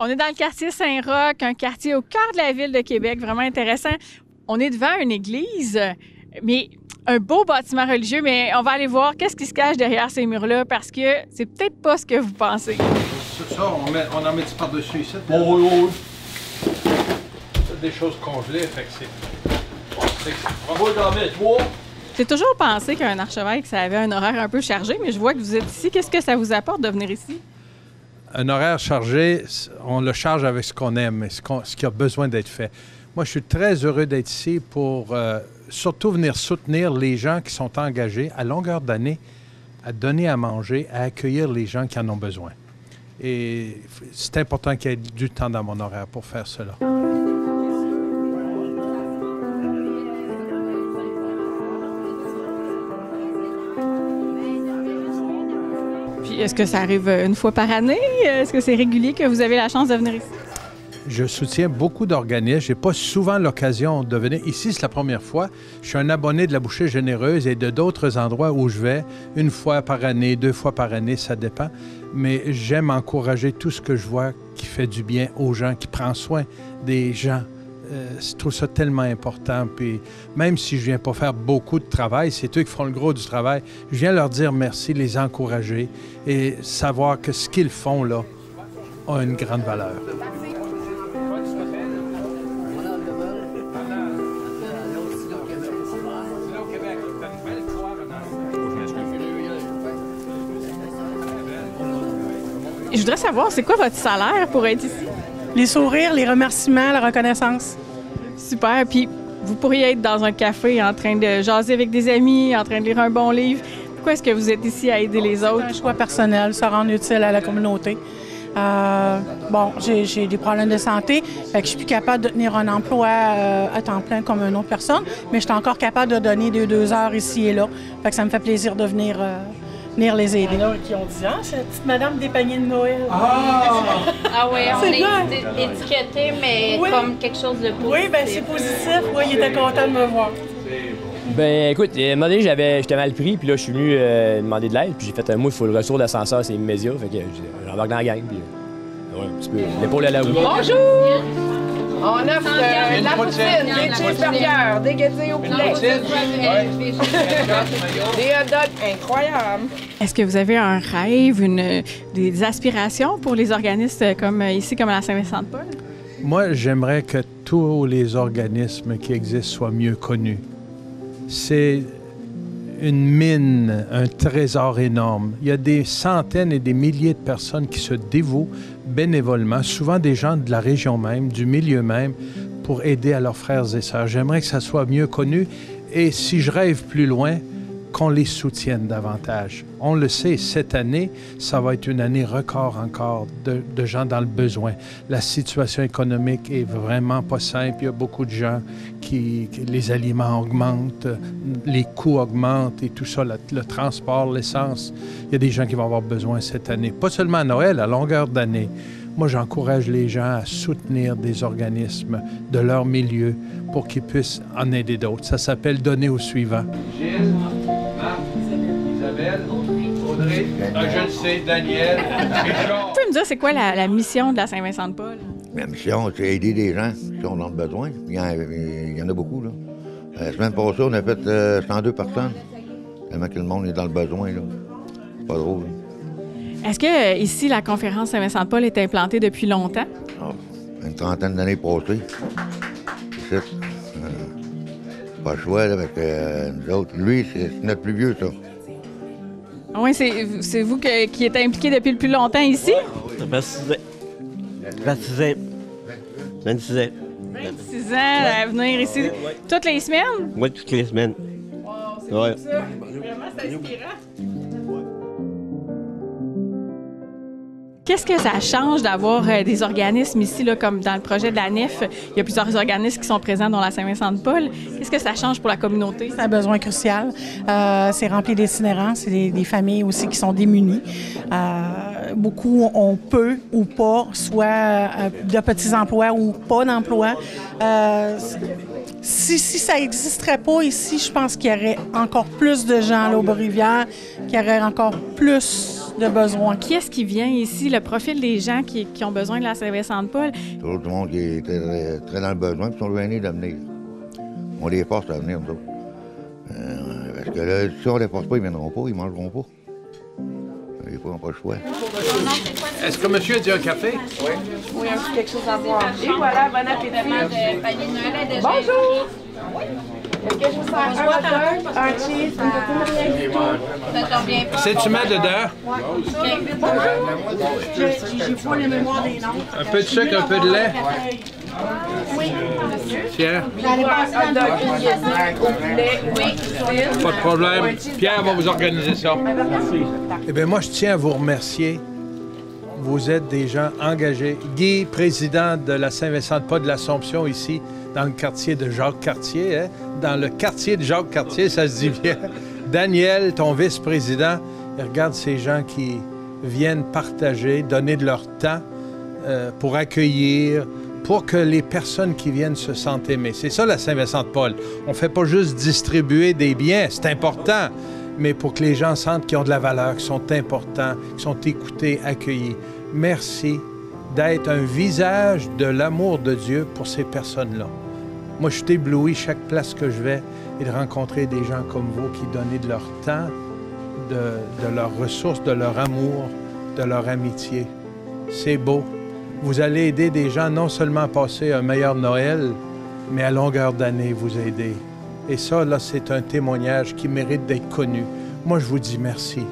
On est dans le quartier Saint-Roch, un quartier au cœur de la ville de Québec, vraiment intéressant. On est devant une église, mais un beau bâtiment religieux, mais on va aller voir qu'est-ce qui se cache derrière ces murs-là, parce que c'est peut-être pas ce que vous pensez. C'est ça, on en met par-dessus ici. Oui. C'est des choses congelées, fait que c'est... On va en mettre 3. J'ai toujours pensé qu'un archevêque, ça avait un horaire un peu chargé, mais je vois que vous êtes ici. Qu'est-ce que ça vous apporte de venir ici? Un horaire chargé, on le charge avec ce qu'on aime, ce qui a besoin d'être fait. Moi, je suis très heureux d'être ici pour surtout venir soutenir les gens qui sont engagés à longueur d'année à donner à manger, à accueillir les gens qui en ont besoin. Et c'est important qu'il y ait du temps dans mon horaire pour faire cela. Puis est-ce que ça arrive une fois par année? Est-ce que c'est régulier que vous avez la chance de venir ici? Je soutiens beaucoup d'organismes. Je n'ai pas souvent l'occasion de venir. Ici, c'est la première fois. Je suis un abonné de la Bouchée Généreuse et de d'autres endroits où je vais, une fois par année, 2 fois par année, ça dépend. Mais j'aime encourager tout ce que je vois qui fait du bien aux gens, qui prend soin des gens. Je trouve ça tellement important. Puis même si je ne viens pas faire beaucoup de travail, c'est eux qui font le gros du travail. Je viens leur dire merci, les encourager et savoir que ce qu'ils font là a une grande valeur. Je voudrais savoir, c'est quoi votre salaire pour être ici? Les sourires, les remerciements, la reconnaissance. Super. Puis vous pourriez être dans un café en train de jaser avec des amis, en train de lire un bon livre. Pourquoi est-ce que vous êtes ici à aider les autres? C'est un choix personnel, se rendre utile à la communauté. J'ai des problèmes de santé, fait que je suis plus capable de tenir un emploi à temps plein comme une autre personne, mais je suis encore capable de donner 2 heures ici et là. Fait que ça me fait plaisir de venir les aider. Il y en a qui ont dit « Ah, c'est la petite madame des paniers de Noël. » Ah oui, on C'est est bien. étiqueté, mais Oui. comme quelque chose de positif. Oui, bien c'est positif. Oui, il était content de me voir. Ben écoute, à un moment donné, j'étais mal pris, puis là, je suis venu demander de l'aide, puis j'ai fait moi, il faut le retour d'ascenseur, c'est immédiat, fait que j'embarque dans la gang, puis ouais, un petit peu l'épaule à la roue. Bonjour! On offre de la poutine, des cheeseburgers, des guédilles au poulet, des hot dogs incroyables. Est-ce que vous avez un rêve, des aspirations pour les organismes comme ici, comme à la Saint-Vincent-de-Paul? Moi, j'aimerais que tous les organismes qui existent soient mieux connus. C'est une mine, un trésor énorme. Il y a des centaines et des milliers de personnes qui se dévouent bénévolement, souvent des gens de la région même, du milieu même, pour aider à leurs frères et sœurs. J'aimerais que ça soit mieux connu et si je rêve plus loin, qu'on les soutienne davantage. On le sait, cette année, ça va être une année record encore de gens dans le besoin. La situation économique est vraiment pas simple. Il y a beaucoup de gens les aliments augmentent, les coûts augmentent et tout ça, le transport, l'essence. Il y a des gens qui vont avoir besoin cette année. Pas seulement à Noël, à longueur d'année. Moi, j'encourage les gens à soutenir des organismes de leur milieu pour qu'ils puissent en aider d'autres. Ça s'appelle « Donner au suivant ». Gilles, Marc, Isabelle, Audrey, je le sais, Daniel, Richard. Vous pouvez me dire, c'est quoi la mission de la Saint-Vincent-de-Paul? La mission, c'est aider des gens qui ont dans le besoin. Il y en a beaucoup, là. La semaine passée, on a fait 102 personnes. Tellement que le monde est dans le besoin, là. C'est pas drôle, là. Est-ce que ici, la conférence Saint-Vincent-de-Paul est implantée depuis longtemps? Oh, une trentaine d'années passées. C'est pas le choix, là, avec nous autres. Lui, c'est notre plus vieux, ça. Oui, c'est vous qui êtes impliqué depuis le plus longtemps ici? 26 ans. 26 ans à venir ici toutes les semaines? Oui, toutes les semaines. Wow, c'est Ouais. cool ça. Vraiment, c'est inspirant. Qu'est-ce que ça change d'avoir des organismes ici, là, comme dans le projet de la nef? Il y a plusieurs organismes qui sont présents dans la Saint-Vincent-de-Paul. Qu'est-ce que ça change pour la communauté? C'est un besoin crucial. C'est rempli d'itinérants. C'est des familles aussi qui sont démunies. Beaucoup ont peu ou pas, soit de petits emplois ou pas d'emploi. Si ça n'existerait pas ici, je pense qu'il y aurait encore plus de gens là, au Bas-Rivière, qu'il y aurait encore plus besoins. Qui est-ce qui vient ici? Le profil des gens qui ont besoin de la Saint-Vincent-de-Paul? Tout le monde qui est très, très dans le besoin, puis sont gênés de venir. On les force à venir, nous autres. Parce que là, si on les force pas, ils ne viendront pas, ils ne mangeront pas. Des fois, on n'a pas le choix. Est-ce que monsieur dit un café? Oui, un petit quelque chose à boire. Et voilà, bon appétit. Bonjour! Est-ce que je vous sers un hot dog, un cheese, Ça tombe bien pas. C'est tu mets dedans? J'ai pas les mémoires des noms. Un peu de sucre, un peu de lait? Oui. Tiens, J'allais passer hot dans dog, le une guédille au poulet, oui, pas de problème. Pierre va vous organiser ça. Eh bien, moi, je tiens à vous remercier. Vous êtes des gens engagés. Guy, président de la Saint-Vincent-de-Paul de l'Assomption ici, dans le quartier de Jacques-Cartier, hein? Dans le quartier de Jacques-Cartier, ça se dit bien. Daniel, ton vice-président, et regarde ces gens qui viennent partager, donner de leur temps pour accueillir, pour que les personnes qui viennent se sentent aimées. C'est ça, la Saint-Vincent-de-Paul. On ne fait pas juste distribuer des biens, c'est important, mais pour que les gens sentent qu'ils ont de la valeur, qu'ils sont importants, qu'ils sont écoutés, accueillis. Merci d'être un visage de l'amour de Dieu pour ces personnes-là. Moi, je suis ébloui chaque place que je vais et de rencontrer des gens comme vous qui donnent de leur temps, de leurs ressources, de leur amour, de leur amitié. C'est beau. Vous allez aider des gens non seulement à passer un meilleur Noël, mais à longueur d'année vous aider. Et ça, là, c'est un témoignage qui mérite d'être connu. Moi, je vous dis merci.